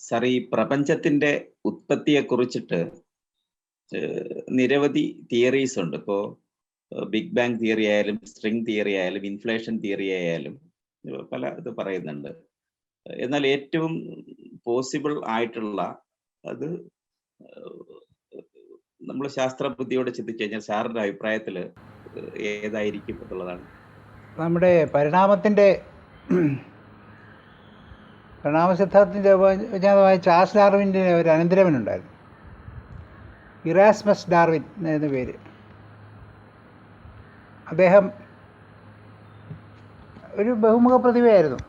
Sir, ഈ പ്രപഞ്ചത്തിന്റെ ഉത്പത്തിയെ കുറിച്ചിട്ട് നിരവധി തിയറീസ് ഉണ്ട്. ഇപ്പോ ബിഗ് ബാങ് തിയറി ആയാലും, സ്ട്രിംഗ് തിയറി ആയാലും, ഇൻഫ്ലേഷൻ തിയറി ആയാലും പല ഇത് പറയുന്നുണ്ട്. എന്നാൽ ഏറ്റവും പോസിബിൾ ആയിട്ടുള്ള അത് നമ്മൾ ശാസ്ത്ര ബുദ്ധിയോട് ചിന്തിച്ചു കഴിഞ്ഞാൽ സാറിന്റെ അഭിപ്രായത്തിൽ ഏതായിരിക്കും എന്നുള്ളതാണ്. നമ്മുടെ പരിണാമസിദ്ധാന്തത്തിൻ്റെ വിജ്ഞാതമായ ചാൾസ് ഡാർവിൻ്റെ ഒരു അനന്തരവനുണ്ടായിരുന്നു, ഇറാസ്മസ് ഡാർവിൻ എന്ന പേര്. അദ്ദേഹം ഒരു ബഹുമുഖ പ്രതിഭയായിരുന്നു.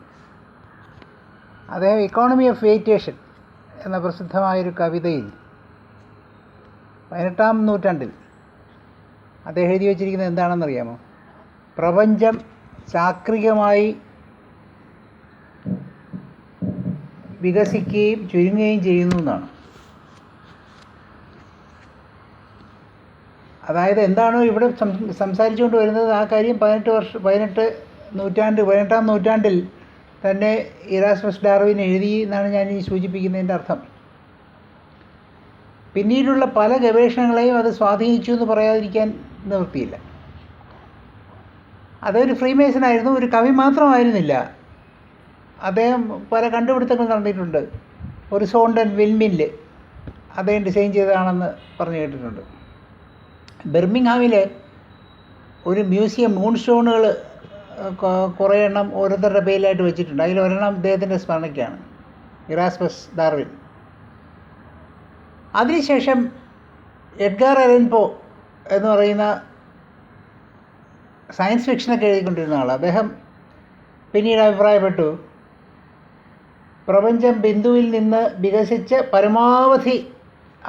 അദ്ദേഹം ഇക്കോണമി ഓഫ് വെയിറ്റേഷൻ എന്ന പ്രസിദ്ധമായൊരു കവിതയിൽ 18-ാം നൂറ്റാണ്ടിൽ അദ്ദേഹം എഴുതി വച്ചിരിക്കുന്നത് എന്താണെന്നറിയാമോ? പ്രപഞ്ചം ചാക്രികമായി വികസിക്കുകയും ചുരുങ്ങുകയും ചെയ്യുന്നു എന്നാണ്. അതായത് എന്താണോ ഇവിടെ സംസാരിച്ചുകൊണ്ട് വരുന്നത് ആ കാര്യം 18-ാം നൂറ്റാണ്ടിൽ തന്നെ ഇറാസ്മസ് ഡാർവിൻ എഴുതി എന്നാണ് ഞാൻ ഈ സൂചിപ്പിക്കുന്നതിൻ്റെ അർത്ഥം. പിന്നീടുള്ള പല ഗവേഷണങ്ങളെയും അത് സ്വാധീനിച്ചു എന്ന് പറയാതിരിക്കാൻ നിവൃത്തിയില്ല. അതൊരു ഫ്രീമേസനായിരുന്നു, ഒരു കവി മാത്രമായിരുന്നില്ല. അദ്ദേഹം പല കണ്ടുപിടുത്തങ്ങൾ നടത്തിയിട്ടുണ്ട്. ഒരു സോണ്ടൻ വിൻമില്ല് അദ്ദേഹം ഡിസൈൻ ചെയ്തതാണെന്ന് പറഞ്ഞു കേട്ടിട്ടുണ്ട്. ബെർമിംഗ്ഹാമിൽ ഒരു മ്യൂസിയം മൂൺ സ്റ്റോണുകൾ കുറേ എണ്ണം ഓരോരുത്തരുടെ പേരിലായിട്ട് വെച്ചിട്ടുണ്ട്. അതിലൊരെണ്ണം അദ്ദേഹത്തിൻ്റെ സ്മരണയ്ക്കാണ്, ഇറാസ്മസ് ഡാർവിൻ. അതിനുശേഷം എഡ്ഗർ അലൻ പോ എന്ന് പറയുന്ന സയൻസ് ഫിക്ഷനൊക്കെ എഴുതിക്കൊണ്ടിരുന്ന ആൾ, അദ്ദേഹം പിന്നീട് അഭിപ്രായപ്പെട്ടു പ്രപഞ്ചം ബിന്ദുവിൽ നിന്ന് വികസിച്ച് പരമാവധി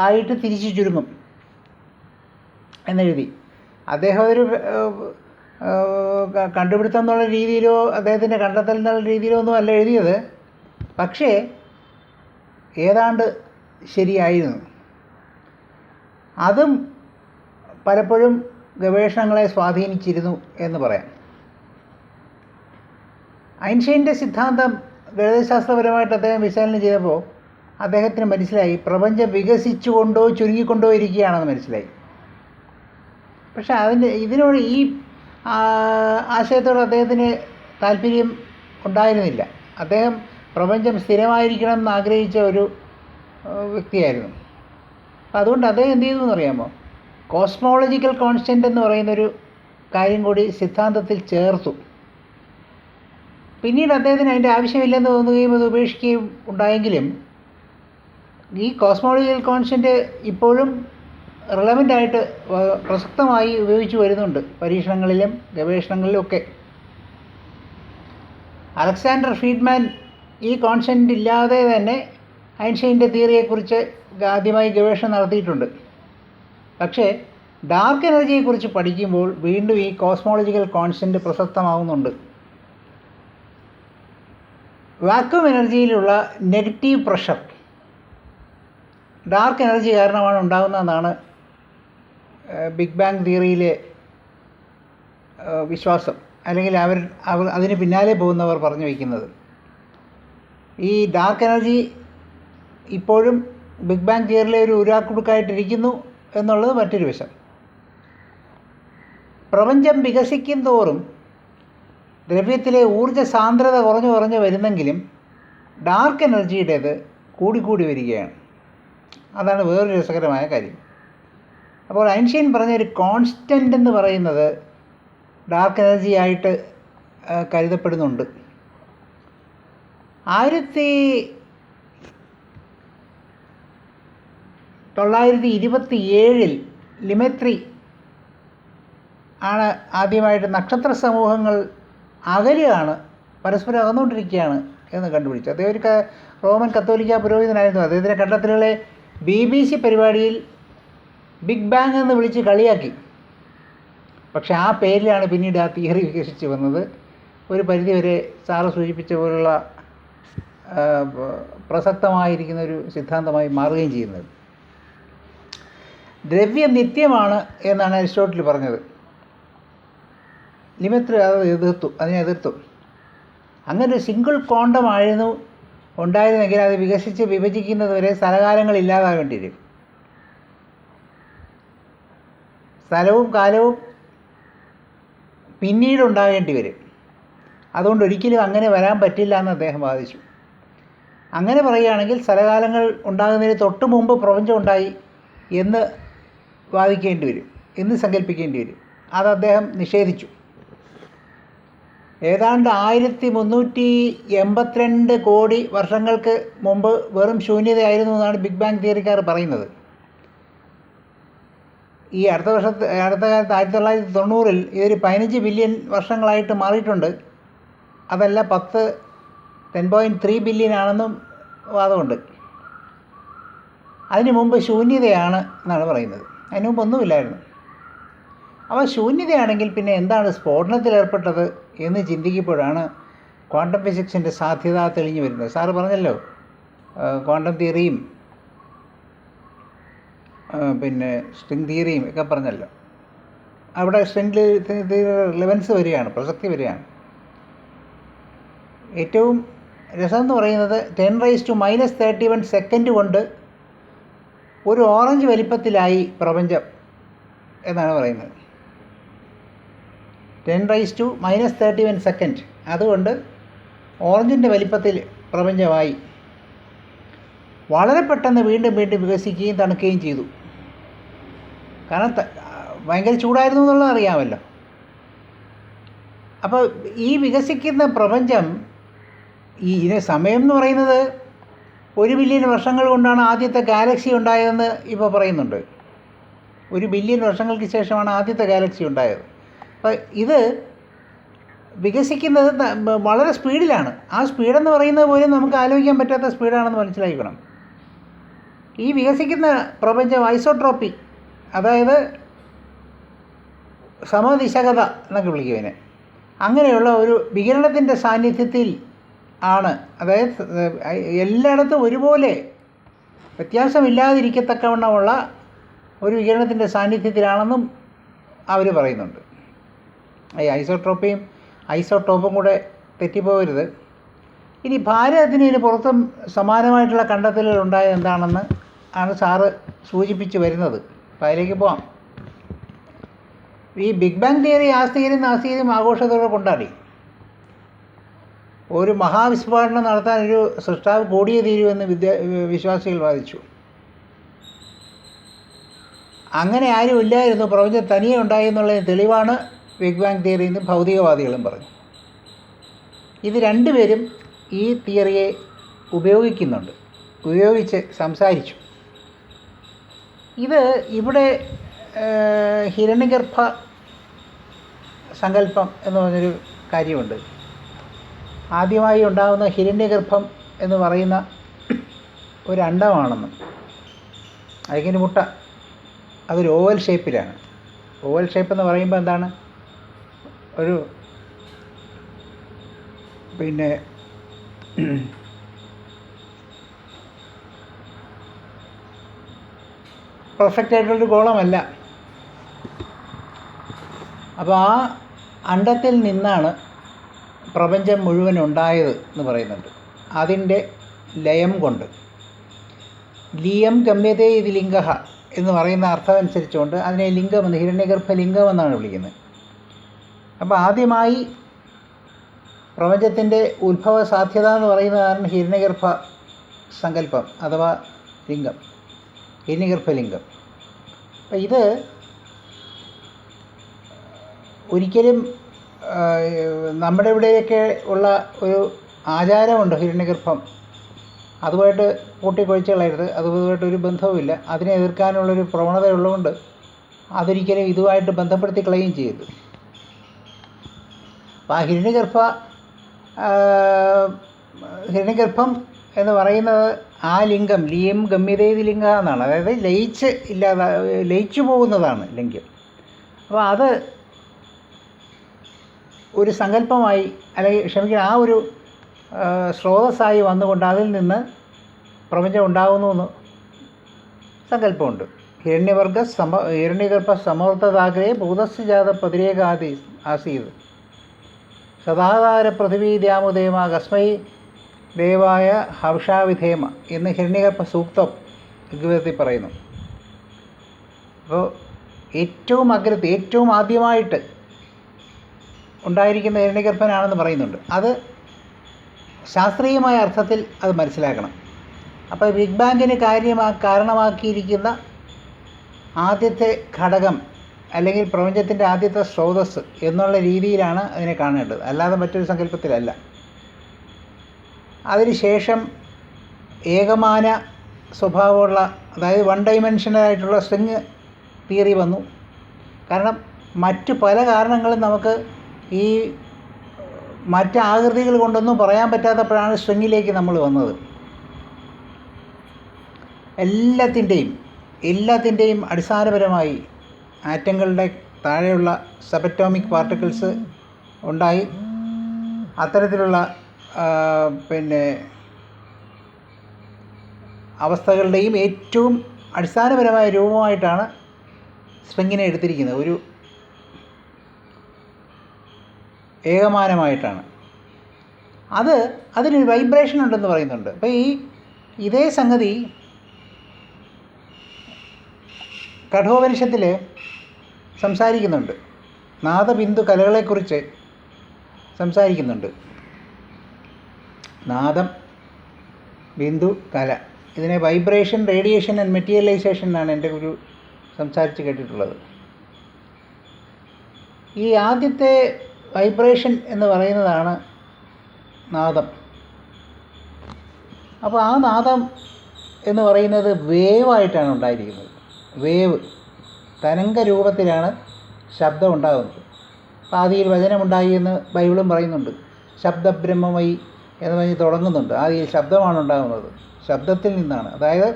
ആയിട്ട് തിരിച്ചു ചുരുങ്ങും എന്നെഴുതി. അദ്ദേഹം ഒരു കണ്ടുപിടുത്തം എന്നുള്ള രീതിയിലോ അദ്ദേഹത്തിൻ്റെ കണ്ടെത്തൽ എന്നുള്ള രീതിയിലോ ഒന്നും അല്ല എഴുതിയത്, പക്ഷേ ഏതാണ്ട് ശരിയായിരുന്നു. അതും പലപ്പോഴും ഗവേഷണങ്ങളെ സ്വാധീനിച്ചിരുന്നു എന്ന് പറയാം. ഐൻസ്റ്റൈൻ്റെ സിദ്ധാന്തം ഗണിതശാസ്ത്രപരമായിട്ട് അദ്ദേഹം വിശകലനം ചെയ്തപ്പോൾ അദ്ദേഹത്തിന് മനസ്സിലായി പ്രപഞ്ചം വികസിച്ചുകൊണ്ടോ ചുരുങ്ങിക്കൊണ്ടോ ഇരിക്കുകയാണെന്ന് മനസ്സിലായി. പക്ഷേ ഇതിനോട് ഈ ആശയത്തോട് അദ്ദേഹത്തിന് താല്പര്യം ഉണ്ടായിരുന്നില്ല. അദ്ദേഹം പ്രപഞ്ചം സ്ഥിരമായിരിക്കണം എന്ന് ആഗ്രഹിച്ച ഒരു വ്യക്തിയായിരുന്നു. അപ്പം അതുകൊണ്ട് അദ്ദേഹം എന്ത് ചെയ്തു എന്നറിയാമോ? കോസ്മോളജിക്കൽ കോൺസ്റ്റൻ്റ് എന്ന് പറയുന്നൊരു കാര്യം കൂടി സിദ്ധാന്തത്തിൽ ചേർത്തു. പിന്നീട് അദ്ദേഹത്തിന് അതിൻ്റെ ആവശ്യമില്ലെന്ന് തോന്നുകയും അത് ഉപേക്ഷിക്കുകയും ഉണ്ടായെങ്കിലും ഈ കോസ്മോളജിക്കൽ കോൺസ്റ്റൻ്റ് ഇപ്പോഴും റിലവൻ്റായിട്ട് പ്രസക്തമായി ഉപയോഗിച്ച് വരുന്നുണ്ട് പരീക്ഷണങ്ങളിലും ഗവേഷണങ്ങളിലും ഒക്കെ. അലക്സാണ്ടർ ഫ്രീഡ്മാൻ ഈ കോൺസ്റ്റൻ്റ് ഇല്ലാതെ തന്നെ ഐൻസ്റ്റൈൻ്റെ തിയറിയെക്കുറിച്ച് ആദ്യമായി ഗവേഷണം നടത്തിയിട്ടുണ്ട്. പക്ഷേ ഡാർക്ക് എനർജിയെക്കുറിച്ച് പഠിക്കുമ്പോൾ വീണ്ടും ഈ കോസ്മോളജിക്കൽ കോൺസ്റ്റൻ്റ് പ്രസക്തമാവുന്നുണ്ട്. വാക്വം എനർജിയിലുള്ള നെഗറ്റീവ് പ്രഷർ ഡാർക്ക് എനർജി കാരണമാണ് ഉണ്ടാകുന്നതെന്നാണ് ബിഗ് ബാങ് തിയറിയിലെ വിശ്വാസം, അല്ലെങ്കിൽ അവർ അതിന് പിന്നാലെ പോകുന്നവർ പറഞ്ഞു വയ്ക്കുന്നത്. ഈ ഡാർക്ക് എനർജി ഇപ്പോഴും ബിഗ് ബാങ് തിയറിയിലെ ഒരു ഉരാക്കുടുക്കായിട്ടിരിക്കുന്നു എന്നുള്ളത് മറ്റൊരു വശം. പ്രപഞ്ചം വികസിക്കും തോറും ദ്രവ്യത്തിലെ ഊർജ്ജ സാന്ദ്രത കുറഞ്ഞു വരുന്നെങ്കിലും ഡാർക്ക് എനർജിയുടേത് കൂടിക്കൂടി വരികയാണ്. അതാണ് വേറൊരു രസകരമായ കാര്യം. അപ്പോൾ ഐൻസ്റ്റൈൻ പറഞ്ഞൊരു കോൺസ്റ്റൻ്റ് എന്ന് പറയുന്നത് ഡാർക്ക് എനർജി ആയിട്ട് കരുതപ്പെടുന്നുണ്ട്. 1927 ലിമെത്രി ആണ് ആദ്യമായിട്ട് നക്ഷത്ര സമൂഹങ്ങൾ അകലെയാണ്, പരസ്പരം അകന്നുകൊണ്ടിരിക്കുകയാണ് എന്ന് കണ്ടുപിടിച്ചു. അദ്ദേഹം ഒരു റോമൻ കത്തോലിക്ക പുരോഹിതനായിരുന്നു. അദ്ദേഹത്തിൻ്റെ കണ്ടെത്തലുകളെ BBC പരിപാടിയിൽ ബിഗ് ബാങ് എന്ന് വിളിച്ച് കളിയാക്കി. പക്ഷേ ആ പേരിലാണ് പിന്നീട് ആ തിയറി വികസിച്ച് വന്നത്. ഒരു പരിധിവരെ സാറ് സൂചിപ്പിച്ച പോലുള്ള പ്രസക്തമായിരിക്കുന്ന ഒരു സിദ്ധാന്തമായി മാറുകയും ചെയ്യുന്നത്. ദ്രവ്യം നിത്യമാണ് എന്നാണ് അരിസ്റ്റോട്ടിൽ പറഞ്ഞത്. ലിമെത്രി അതിനെ എതിർത്തു. അങ്ങനെ സിംഗിൾ ക്വാണ്ടം ആയിരുന്നു ഉണ്ടായിരുന്നെങ്കിൽ അത് വികസിച്ച് വിഭജിക്കുന്നത് വരെ സ്ഥലകാലങ്ങൾ ഇല്ലാതാകേണ്ടി വരും. സ്ഥലവും കാലവും പിന്നീട് ഉണ്ടാകേണ്ടി വരും. അതുകൊണ്ട് ഒരിക്കലും അങ്ങനെ വരാൻ പറ്റില്ല എന്ന് അദ്ദേഹം വാദിച്ചു. അങ്ങനെ പറയുകയാണെങ്കിൽ സ്ഥലകാലങ്ങൾ ഉണ്ടാകുന്നതിന് തൊട്ട് മുമ്പ് പ്രപഞ്ചം ഉണ്ടായി എന്ന് വാദിക്കേണ്ടി വരും, എന്ന് സങ്കല്പിക്കേണ്ടി വരും. അത് അദ്ദേഹം നിഷേധിച്ചു. ഏതാണ്ട് 1382 കോടി വർഷങ്ങൾക്ക് മുമ്പ് വെറും ശൂന്യതയായിരുന്നു എന്നാണ് ബിഗ് ബാങ് തിയറിക്കാർ പറയുന്നത്. ഈ അടുത്ത കാലത്ത് 1990-ൽ ഇതൊരു 15 ബില്യൺ വർഷങ്ങളായിട്ട് മാറിയിട്ടുണ്ട്. അതല്ല 10.3 ബില്യൺ ആണെന്നും വാദമുണ്ട്. അതിനു മുമ്പ് ശൂന്യതയാണ് എന്നാണ് പറയുന്നത്. അതിനു മുമ്പ് ഒന്നുമില്ലായിരുന്നു. അപ്പോൾ ശൂന്യതയാണെങ്കിൽ പിന്നെ എന്താണ് സ്ഫോടനത്തിൽ ഏർപ്പെട്ടത് എന്ന് ചിന്തിക്കുമ്പോഴാണ് ക്വാണ്ടം ഫിസിക്സിൻ്റെ സാധ്യത തെളിഞ്ഞു വരുന്നത്. സാറ് പറഞ്ഞല്ലോ, ക്വാണ്ടം തിയറിയും പിന്നെ സ്ട്രിങ് തിയറിയും ഒക്കെ പറഞ്ഞല്ലോ. അവിടെ സ്ട്രിങ് റിലവൻസ് വരികയാണ്, പ്രസക്തി വരികയാണ്. ഏറ്റവും രസമെന്ന് പറയുന്നത് 10⁻³ സെക്കൻഡ് കൊണ്ട് ഒരു ഓറഞ്ച് വലിപ്പത്തിലായി പ്രപഞ്ചം എന്നാണ് പറയുന്നത്. 10⁻³ സെക്കൻഡ്, അതുകൊണ്ട് ഓറഞ്ചിൻ്റെ വലിപ്പത്തിൽ പ്രപഞ്ചമായി. വളരെ പെട്ടെന്ന് വീണ്ടും വികസിക്കുകയും തണുക്കുകയും ചെയ്തു. കാരണം ഭയങ്കര ചൂടായിരുന്നു എന്നുള്ളത് അറിയാമല്ലോ. അപ്പോൾ ഈ വികസിക്കുന്ന പ്രപഞ്ചം, ഇതിന് സമയം എന്ന് പറയുന്നത് 1 ബില്യൺ വർഷങ്ങൾ കൊണ്ടാണ് ആദ്യത്തെ ഗാലക്സി ഉണ്ടായതെന്ന് ഇപ്പോൾ പറയുന്നുണ്ട്. 1 ബില്യൺ വർഷങ്ങൾക്ക് ശേഷമാണ് ആദ്യത്തെ ഗാലക്സി ഉണ്ടായത്. അപ്പോൾ ഇത് വികസിക്കുന്നത് വളരെ സ്പീഡിലാണ്. ആ സ്പീഡെന്ന് പറയുന്നത് പോലും നമുക്ക് ആലോചിക്കാൻ പറ്റാത്ത സ്പീഡാണെന്ന് മനസ്സിലാക്കണം. ഈ വികസിക്കുന്ന പ്രപഞ്ചം ഐസോട്രോപ്പി, അതായത് സമദിശകത എന്നൊക്കെ വിളിക്കുവിനെ, അങ്ങനെയുള്ള ഒരു വികിരണത്തിൻ്റെ സാന്നിധ്യത്തിൽ ആണ്. അതായത് എല്ലായിടത്തും ഒരുപോലെ വ്യത്യാസമില്ലാതിരിക്കത്തക്കവണ്ണമുള്ള ഒരു വികിരണത്തിൻ്റെ സാന്നിധ്യത്തിലാണെന്നും അവർ പറയുന്നുണ്ട്. ഈ ഐസോട്ടോപ്പും കൂടെ തെറ്റിപ്പോകരുത്. ഇനി ഭാരതത്തിന് പുറത്തും സമാനമായിട്ടുള്ള കണ്ടെത്തലുകൾ ഉണ്ടായത് എന്താണെന്ന് ആണ് സാറ് സൂചിപ്പിച്ച് വരുന്നത്. അപ്പോൾ അതിലേക്ക് പോവാം. ഈ ബിഗ് ബാങ് തിയറി ആസ്തികരും ആഘോഷത്തോടെ കൊണ്ടാടി. ഒരു മഹാവിസ്ഫോടനം നടത്താൻ ഒരു സൃഷ്ടാവ് കൂടിയേ തീരുമെന്ന് വിശ്വാസികൾ വാദിച്ചു. അങ്ങനെ ആരും ഇല്ലായിരുന്നു, പ്രപഞ്ചം തനിയെ ഉണ്ടായി എന്നുള്ളതിന് തെളിവാണ് ബിഗ് ബാങ് തിയറി എന്ന് ഭൗതികവാദികളും പറഞ്ഞു. ഇത് രണ്ടുപേരും ഈ തിയറിയെ ഉപയോഗിച്ച് സംസാരിച്ചു. ഇത് ഇവിടെ ഹിരണ്യഗർഭ സങ്കല്പം എന്ന് പറഞ്ഞൊരു കാര്യമുണ്ട്. ആദ്യമായി ഉണ്ടാകുന്ന ഹിരണ്യഗർഭം എന്ന് പറയുന്ന ഒരു അണ്ടമാണെന്നും അതിന് മുട്ട അതൊരു ഓവൽ ഷേപ്പിലാണ്. ഓവൽ ഷേപ്പ് എന്ന് പറയുമ്പോൾ എന്താണ്, ഒരു പിന്നെ പെർഫെക്റ്റ് ആയിട്ടുള്ളൊരു ഗോളമല്ല. അപ്പോൾ ആ അണ്ടത്തിൽ നിന്നാണ് പ്രപഞ്ചം മുഴുവൻ ഉണ്ടായത് എന്ന് പറയുന്നുണ്ട്. അതിൻ്റെ ലയം കൊണ്ട്, ലിയം ഗമ്യതേ ഇത് ലിംഗഃ എന്ന് പറയുന്ന അർത്ഥം അനുസരിച്ചുകൊണ്ട് അതിനെ ലിംഗമെന്ന്, ഹിരണ്യഗർഭ ലിംഗം എന്നാണ് വിളിക്കുന്നത്. അപ്പോൾ ആദ്യമായി പ്രപഞ്ചത്തിൻ്റെ ഉത്ഭവ സാധ്യത എന്ന് പറയുന്നതാണ് ഹിരണ്യഗർഭ സങ്കല്പം അഥവാ ലിംഗം, ഹിരണ്യഗർഭലിംഗം. അപ്പം ഇത് ഒരിക്കലും നമ്മുടെ ഇവിടെയൊക്കെ ഉള്ള ഒരു ആചാരമുണ്ട്, ഹിരണ്യഗർഭം അതുമായിട്ട് കൂട്ടിക്കൊഴിച്ച് കളയരുത്, അതുമായിട്ടൊരു ബന്ധവുമില്ല. അതിനെ എതിർക്കാനുള്ളൊരു പ്രവണത ഉള്ളതുകൊണ്ട് അതൊരിക്കലും ഇതുമായിട്ട് ബന്ധപ്പെടുത്തി കളയുകയും ചെയ്യരുത്. അപ്പോൾ ആ ഹിരണ്യഗർഭം എന്ന് പറയുന്നത് ആ ലിംഗം, ലിയം ഗമ്യതേതി ലിംഗ എന്നാണ്. അതായത് ലയിച്ചു പോകുന്നതാണ് ലിംഗം. അപ്പോൾ അത് ഒരു സങ്കല്പമായി, അല്ലെങ്കിൽ ആ ഒരു സ്രോതസ്സായി വന്നുകൊണ്ട് അതിൽ നിന്ന് പ്രപഞ്ചം ഉണ്ടാകുന്നു സങ്കല്പമുണ്ട്. ഹിരണ്യഗർഭ സമർത്ഥതാഗ്രേ ഭൂതസ്യ ആസീത് സദാകാര പൃഥിവീ ദ്യാമുദേമ കസ്മൈ ദേവായ ഹവിഷാവിധേമ എന്ന് ഹിരണ്യഗർഭ സൂക്തം ഋഗ്വേദത്തിൽ പറയുന്നു. അപ്പോൾ ഏറ്റവും അഗ്രത്തിൽ ഏറ്റവും ആദ്യമായിട്ട് ഉണ്ടായിരിക്കുന്ന ഹിരണ്യഗർഭനാണെന്ന് പറയുന്നുണ്ട്. അത് ശാസ്ത്രീയമായ അർത്ഥത്തിൽ അത് മനസ്സിലാക്കണം. അപ്പോൾ ബിഗ് ബാങ്കിന് കാരണമാക്കിയിരിക്കുന്ന ആദ്യത്തെ ഘടകം അല്ലെങ്കിൽ പ്രപഞ്ചത്തിൻ്റെ ആദ്യത്തെ സ്രോതസ്സ് എന്നുള്ള രീതിയിലാണ് അതിനെ കാണേണ്ടത്, അല്ലാതെ മറ്റൊരു സങ്കല്പത്തിലല്ല. അതിനുശേഷം ഏകമാന സ്വഭാവമുള്ള, അതായത് വൺ ഡൈമെൻഷനലായിട്ടുള്ള സ്ട്രിങ് തിയറി വന്നു. കാരണം മറ്റ് പല കാരണങ്ങളും നമുക്ക് ഈ മറ്റ് ആകൃതികൾ കൊണ്ടൊന്നും പറയാൻ പറ്റാത്തപ്പോഴാണ് സ്ട്രിങ്ങിലേക്ക് നമ്മൾ വന്നത്. എല്ലാത്തിൻ്റെയും അടിസ്ഥാനപരമായി ആറ്റങ്ങളുടെ താഴെയുള്ള സബറ്റോമിക് പാർട്ടിക്കിൾസ് ഉണ്ടായി. അത്തരത്തിലുള്ള അവസ്ഥകളുടെയും ഏറ്റവും അടിസ്ഥാനപരമായ രൂപമായിട്ടാണ് സ്ട്രിങ്ങിനെ എടുത്തിരിക്കുന്നത്, ഒരു ഏകമാനമായിട്ടാണ്. അതിനൊരു വൈബ്രേഷൻ ഉണ്ടെന്ന് പറയുന്നുണ്ട്. അപ്പോൾ ഇതേ സംഗതി കഠോപനിഷത്തിൽ സംസാരിക്കുന്നുണ്ട്. നാദബിന്ദു കലകളെക്കുറിച്ച് സംസാരിക്കുന്നുണ്ട്. നാദം, ബിന്ദു, കല, ഇതിനെ വൈബ്രേഷൻ, റേഡിയേഷൻ ആൻഡ് മെറ്റീരിയലൈസേഷൻ എന്നാണ് എൻ്റെ ഒരു സംസാരിച്ച് കേട്ടിട്ടുള്ളത്. ഈ ആദ്യത്തെ വൈബ്രേഷൻ എന്ന് പറയുന്നതാണ് നാദം. അപ്പോൾ ആ നാദം എന്ന് പറയുന്നത് വേവായിട്ടാണ് ഉണ്ടായിരിക്കുന്നത്. വേവ്, തരംഗ രൂപത്തിലാണ് ശബ്ദം ഉണ്ടാകുന്നത്. ആദിയിൽ വചനമുണ്ടായി എന്ന് ബൈബിളും പറയുന്നുണ്ട്. ശബ്ദബ്രഹ്മമയി എന്ന് പറഞ്ഞ് തുടങ്ങുന്നുണ്ട്. ആദിയിൽ ശബ്ദമാണ് ഉണ്ടാകുന്നത്, ശബ്ദത്തിൽ നിന്നാണ്. അതായത്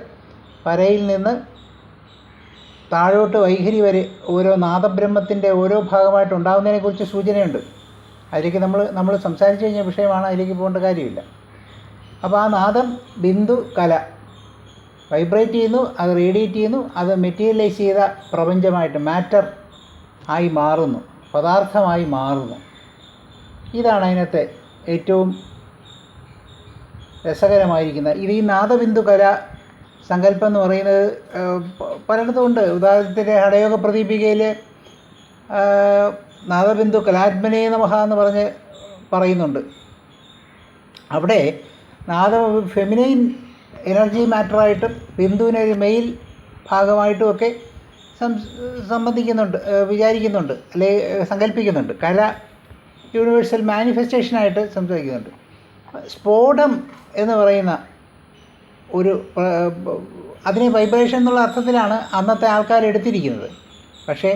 പരയിൽ നിന്ന് താഴോട്ട് വൈഖരി വരെ ഓരോ നാദബ്രഹ്മത്തിൻ്റെ ഓരോ ഭാഗമായിട്ട് ഉണ്ടാകുന്നതിനെക്കുറിച്ച് സൂചനയുണ്ട്. അതിലേക്ക് നമ്മൾ സംസാരിച്ചു കഴിഞ്ഞ വിഷയമാണ്, അതിലേക്ക് പോകേണ്ട കാര്യമില്ല. അപ്പോൾ ആ നാദം, ബിന്ദു, കല വൈബ്രേറ്റ് ചെയ്യുന്നു, അത് റേഡിയേറ്റ് ചെയ്യുന്നു, അത് മെറ്റീരിയലൈസ് ചെയ്ത പ്രപഞ്ചമായിട്ട് മാറ്റർ ആയി മാറുന്നു, പദാർത്ഥമായി മാറുന്നു. ഇതാണ് അതിനകത്തെ ഏറ്റവും രസകരമായിരിക്കുന്നത്. ഇത് ഈ നാദബിന്ദു കല സങ്കല്പം എന്ന് പറയുന്നത് പലയിടത്തും ഉണ്ട്. ഉദാഹരണത്തിന് ഹഠയോഗ പ്രദീപികയിൽ നാദബിന്ദു കലാത്മനേ നമഃ എന്ന് പറഞ്ഞ് പറയുന്നുണ്ട്. അവിടെ നാദം ഫെമിനൈൻ എനർജി മാറ്ററായിട്ടും ബിന്ദുവിനെ ഒരു മെയിൽ ഭാഗമായിട്ടുമൊക്കെ വിചാരിക്കുന്നുണ്ട്, അല്ലെങ്കിൽ സങ്കല്പിക്കുന്നുണ്ട്. കല യൂണിവേഴ്സൽ മാനിഫെസ്റ്റേഷനായിട്ട് സംസാരിക്കുന്നുണ്ട്. സ്ഫോടം എന്ന് പറയുന്ന ഒരു അതിനെ വൈബ്രേഷൻ എന്നുള്ള അർത്ഥത്തിലാണ് അന്നത്തെ ആൾക്കാർ എടുത്തിരിക്കുന്നത്. പക്ഷേ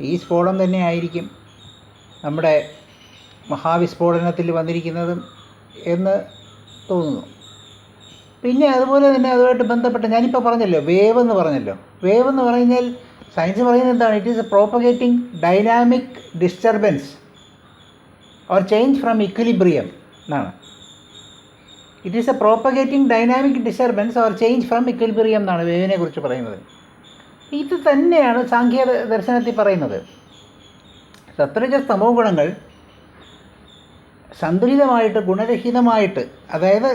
ഈ സ്ഫോടം തന്നെ ആയിരിക്കും നമ്മുടെ മഹാവിസ്ഫോടനത്തിൽ വന്നിരിക്കുന്നതും എന്ന് തോന്നുന്നു. പിന്നെ അതുപോലെ തന്നെ അതുമായിട്ട് ബന്ധപ്പെട്ട് ഞാനിപ്പോൾ പറഞ്ഞല്ലോ, വേവ് എന്ന് പറഞ്ഞാൽ സയൻസ് പറയുന്നത് എന്താണ്? It is a propagating dynamic disturbance or change from equilibrium എന്നാണ്. It is a propagating dynamic disturbance or change from equilibrium എന്നാണ് വേവിനെ കുറിച്ച് പറയുന്നത്. ഇത് തന്നെയാണ് സാംഖ്യ ദർശനത്തിൽ പറയുന്നത്. സത്വരജ തമോ ഗുണങ്ങൾ സന്തുലിതമായിട്ട്, ഗുണരഹിതമായിട്ട്, അതായത്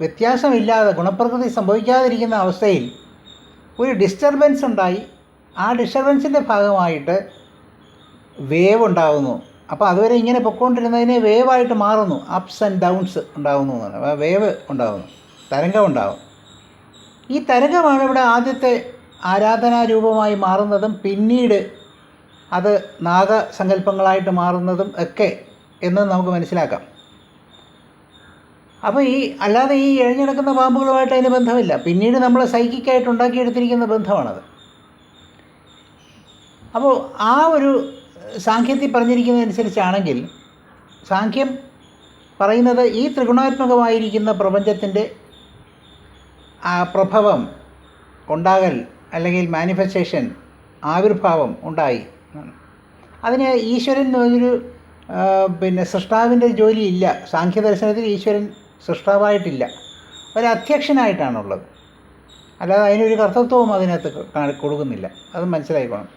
വ്യത്യാസമില്ലാതെ ഗുണപ്രകൃതി സംഭവിക്കാതിരിക്കുന്ന അവസ്ഥയിൽ ഒരു ഡിസ്റ്റർബൻസ് ഉണ്ടായി. ആ ഡിസ്റ്റർബൻസിൻ്റെ ഭാഗമായിട്ട് വേവ് ഉണ്ടാകുന്നു. അപ്പോൾ അതുവരെ ഇങ്ങനെ പൊയ്ക്കൊണ്ടിരുന്നതിനെ വേവായിട്ട് മാറുന്നു. അപ്സ് ആൻഡ് ഡൗൺസ് ഉണ്ടാകുന്നു എന്നാണ്. വേവ് ഉണ്ടാകുന്നു, തരംഗം ഉണ്ടാകും. ഈ തരംഗമാണ് ഇവിടെ ആദ്യത്തെ ആരാധനാരൂപമായി മാറുന്നതും പിന്നീട് അത് നാഗസങ്കല്പങ്ങളായിട്ട് മാറുന്നതും ഒക്കെ എന്ന് നമുക്ക് മനസ്സിലാക്കാം. അപ്പോൾ അല്ലാതെ ഈ എഴഞ്ഞെടുക്കുന്ന പാമ്പുകളുമായിട്ട് അതിന് ബന്ധമില്ല. പിന്നീട് നമ്മൾ സൈക്കിക്കായിട്ട് ഉണ്ടാക്കിയെടുത്തിരിക്കുന്ന ബന്ധമാണത്. അപ്പോൾ ആ ഒരു സാഖ്യത്തിൽ പറഞ്ഞിരിക്കുന്നതനുസരിച്ചാണെങ്കിൽ, സാഖ്യം പറയുന്നത് ഈ ത്രിഗുണാത്മകമായിരിക്കുന്ന പ്രപഞ്ചത്തിൻ്റെ പ്രഭവം, ഉണ്ടാകൽ അല്ലെങ്കിൽ മാനിഫെസ്റ്റേഷൻ, ആവിർഭാവം ഉണ്ടായി. അതിന് ഈശ്വരൻ ഒരു സൃഷ്ടാവിൻ്റെ ജോലിയില്ല. സാഖ്യദർശനത്തിൽ ഈശ്വരൻ സൃഷ്ടാവായിട്ടില്ല, ഒരു അധ്യക്ഷനായിട്ടാണുള്ളത്. അല്ലാതെ അതിനൊരു കർത്തൃത്വവും അതിനകത്ത് കൊടുക്കുന്നില്ല. അത് മനസ്സിലായിക്കോണം.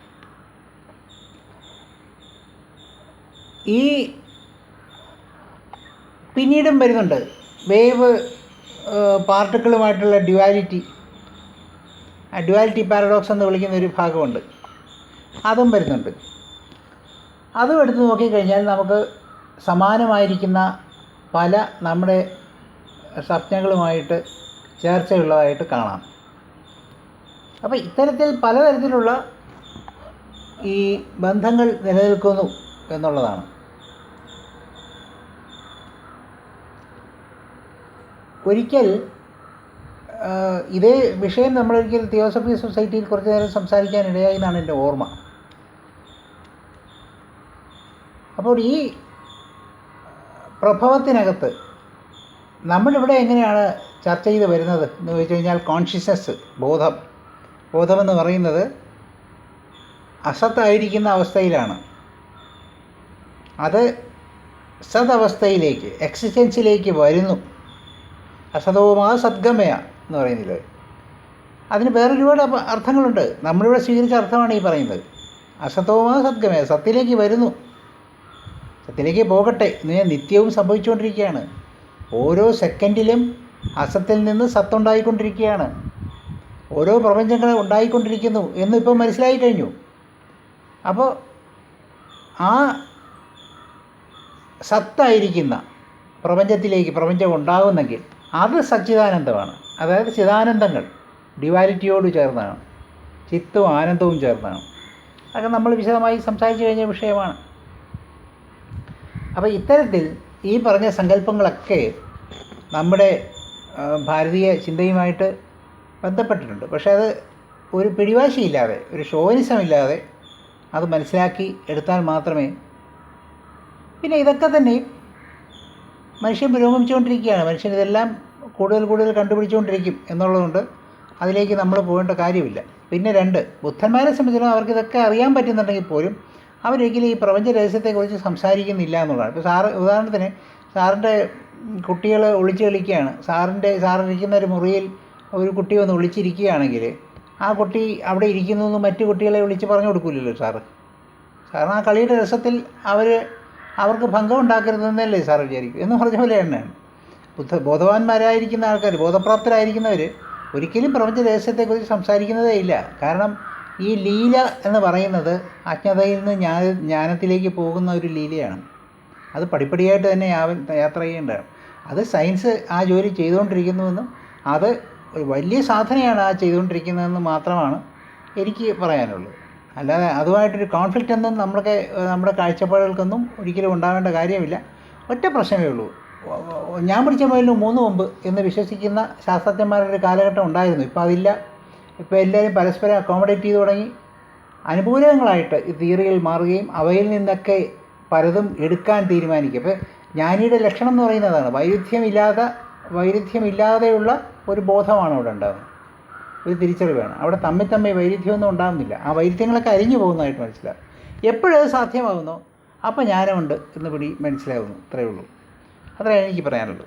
ഈ പിന്നീടും വരുന്നുണ്ട് വേവ് പാർട്ടിക്കിളുമായിട്ടുള്ള ഡ്യുവാലിറ്റി, ഡ്യുവാലിറ്റി പാരഡോക്സ് എന്ന് വിളിക്കുന്ന ഒരു ഭാഗമുണ്ട്, അതും വരുന്നുണ്ട്. അതും എടുത്ത് നോക്കിക്കഴിഞ്ഞാൽ നമുക്ക് സമാനമായിരിക്കുന്ന പല നമ്മുടെ സ്വപ്നങ്ങളുമായിട്ട് ചേർച്ചയുള്ളതായിട്ട് കാണാം. അപ്പോൾ ഇത്തരത്തിൽ പലതരത്തിലുള്ള ഈ ബന്ധങ്ങൾ നിലനിൽക്കുന്നു എന്നുള്ളതാണ്. ഒരിക്കൽ ഇതേ വിഷയം നമ്മളൊരിക്കൽ തിയോസഫി സൊസൈറ്റിയിൽ കുറച്ച് നേരം സംസാരിക്കാനിടയായി എന്നാണ് എൻ്റെ ഓർമ്മ. അപ്പോൾ ഈ പ്രഭവത്തിനകത്ത് നമ്മളിവിടെ എങ്ങനെയാണ് ചർച്ച ചെയ്ത് വരുന്നത് എന്ന് ചോദിച്ചു കഴിഞ്ഞാൽ, കോൺഷ്യസ്നസ്, ബോധമെന്ന് പറയുന്നത് അസത്തായിരിക്കുന്ന അവസ്ഥയിലാണ്. അത് സദവസ്ഥയിലേക്ക്, എക്സിസ്റ്റൻസിലേക്ക് വരുന്നു. അസതോമാ സദ്ഗമയ എന്ന് പറയുന്നില്ല. അതിന് വേറൊരുപാട് അർത്ഥങ്ങളുണ്ട്. നമ്മളിവിടെ സ്വീകരിച്ച അർത്ഥമാണ് ഈ പറയുന്നത്. അസതോമാ സദ്ഗമയ, സത്തിലേക്ക് വരുന്നു, സത്തിലേക്ക് പോകട്ടെ എന്ന് ഞാൻ നിത്യവും സംഭവിച്ചുകൊണ്ടിരിക്കുകയാണ്. ഓരോ സെക്കൻഡിലും അസത്തിൽ നിന്ന് സത്തുണ്ടായിക്കൊണ്ടിരിക്കുകയാണ്. ഓരോ പ്രപഞ്ചങ്ങൾ ഉണ്ടായിക്കൊണ്ടിരിക്കുന്നു എന്നിപ്പം മനസ്സിലായി കഴിഞ്ഞു. അപ്പോൾ ആ സത്തായിരിക്കുന്ന പ്രപഞ്ചത്തിലേക്ക് പ്രപഞ്ചം ഉണ്ടാകുന്നെങ്കിൽ അത് സച്ചിദാനന്ദമാണ്. അതായത് ചിദാനന്ദങ്ങൾ ഡ്യുവാലിറ്റിയോട് ചേർന്നാണ്, ചിത്തവും ആനന്ദവും ചേർന്നാണ്. അതൊക്കെ നമ്മൾ വിശദമായി സംസാരിച്ചു കഴിഞ്ഞ വിഷയമാണ്. അപ്പോൾ ഇത്തരത്തിൽ ഈ പറഞ്ഞ സങ്കല്പങ്ങളൊക്കെ നമ്മുടെ ഭാരതീയ ചിന്തയുമായിട്ട് ബന്ധപ്പെട്ടിട്ടുണ്ട്. പക്ഷേ അത് ഒരു പിടിവാശിയില്ലാതെ, ഒരു ഷോവിനിസമില്ലാതെ അത് മനസ്സിലാക്കി എടുത്താൽ മാത്രമേ. പിന്നെ ഇതൊക്കെ തന്നെ മനുഷ്യൻ പുരോഗമിച്ചുകൊണ്ടിരിക്കുകയാണ്. മനുഷ്യൻ ഇതെല്ലാം കൂടുതൽ കണ്ടുപിടിച്ചുകൊണ്ടിരിക്കും എന്നുള്ളതുകൊണ്ട് അതിലേക്ക് നമ്മൾ പോകേണ്ട കാര്യമില്ല. പിന്നെ രണ്ട്, ബുദ്ധന്മാരെ സംബന്ധിച്ചിടത്തോളം അവർക്ക് ഇതൊക്കെ അറിയാൻ പറ്റുന്നുണ്ടെങ്കിൽ പോലും അവരൊരിക്കലും ഈ പ്രപഞ്ച രഹസ്യത്തെക്കുറിച്ച് സംസാരിക്കുന്നില്ല എന്നുള്ളതാണ്. ഇപ്പോൾ ഉദാഹരണത്തിന് സാറിൻ്റെ കുട്ടികൾ ഒളിച്ച് കളിക്കുകയാണ്. സാറിരിക്കുന്ന ഒരു മുറിയിൽ ഒരു കുട്ടി വന്ന് ഒളിച്ചിരിക്കുകയാണെങ്കിൽ ആ കുട്ടി അവിടെ ഇരിക്കുന്നു എന്ന് മറ്റു കുട്ടികളെ വിളിച്ച് പറഞ്ഞു കൊടുക്കില്ലല്ലോ സാറിന് ആ കളിയുടെ രസത്തിൽ അവർക്ക് ഭംഗം ഉണ്ടാക്കരുതെന്നല്ലേ സാർ വിചാരിക്കും എന്ന് പറഞ്ഞ പോലെ തന്നെയാണ്. ബോധവാന്മാരായിരിക്കുന്ന ആൾക്കാർ, ബോധപ്രാപ്തരായിരിക്കുന്നവർ ഒരിക്കലും പ്രപഞ്ച രഹസ്യത്തെക്കുറിച്ച് സംസാരിക്കുന്നതേ ഇല്ല. കാരണം ഈ ലീല എന്ന് പറയുന്നത് അജ്ഞതയിൽ നിന്ന് ജ്ഞാനത്തിലേക്ക് പോകുന്ന ഒരു ലീലയാണ്. അത് പടിപ്പടിയായിട്ട് തന്നെ യാത്ര ചെയ്യേണ്ടതാണ്. അത് സയൻസ് ആ ജോലി ചെയ്തുകൊണ്ടിരിക്കുന്നുവെന്നും അത് ഒരു വലിയ സാധനയാണ് ആ ചെയ്തുകൊണ്ടിരിക്കുന്നതെന്ന് മാത്രമാണ് എനിക്ക് പറയാനുള്ളത്. അല്ലാതെ അതുമായിട്ടൊരു കോൺഫ്ലിക്റ്റ് ഒന്നും നമ്മുടെ കാഴ്ചപ്പാടുകൾക്കൊന്നും ഒരിക്കലും ഉണ്ടാകേണ്ട കാര്യമില്ല. ഒറ്റ പ്രശ്നമേ ഉള്ളൂ, ഞാൻ പിടിച്ച മുയലിന് 3 കൊമ്പ് എന്ന് വിശ്വസിക്കുന്ന ശാസ്ത്രജ്ഞന്മാരുടെ ഒരു കാലഘട്ടം ഉണ്ടായിരുന്നു. ഇപ്പോൾ അതില്ല. ഇപ്പോൾ എല്ലാവരും പരസ്പരം അക്കോമഡേറ്റ് ചെയ്ത് തുടങ്ങി. അനുകൂലങ്ങളായിട്ട് ഈ തിയറികൾ മാറുകയും അവയിൽ നിന്നൊക്കെ പലതും എടുക്കാൻ തീരുമാനിക്കും. ഇപ്പോൾ ജ്ഞാനിയുടെ ലക്ഷണം എന്ന് പറയുന്നതാണ് വൈരുദ്ധ്യമില്ലാതെയുള്ള ഒരു ബോധമാണ് അവിടെ ഉണ്ടാകുന്നത്, ഒരു തിരിച്ചറിവാണ്. അവിടെ തമ്മിൽ വൈരുദ്ധ്യമൊന്നും ഉണ്ടാകുന്നില്ല. ആ വൈരുദ്ധ്യങ്ങളൊക്കെ അരിഞ്ഞു പോകുന്നതായിട്ട് മനസ്സിലാകും. എപ്പോഴത് സാധ്യമാകുന്നോ അപ്പോൾ ജ്ഞാനമുണ്ട് എന്ന് മനസ്സിലാകുന്നു. ഇത്രയേ ഉള്ളൂ. അത്രയാണ് എനിക്ക് പറയാനുള്ളത്.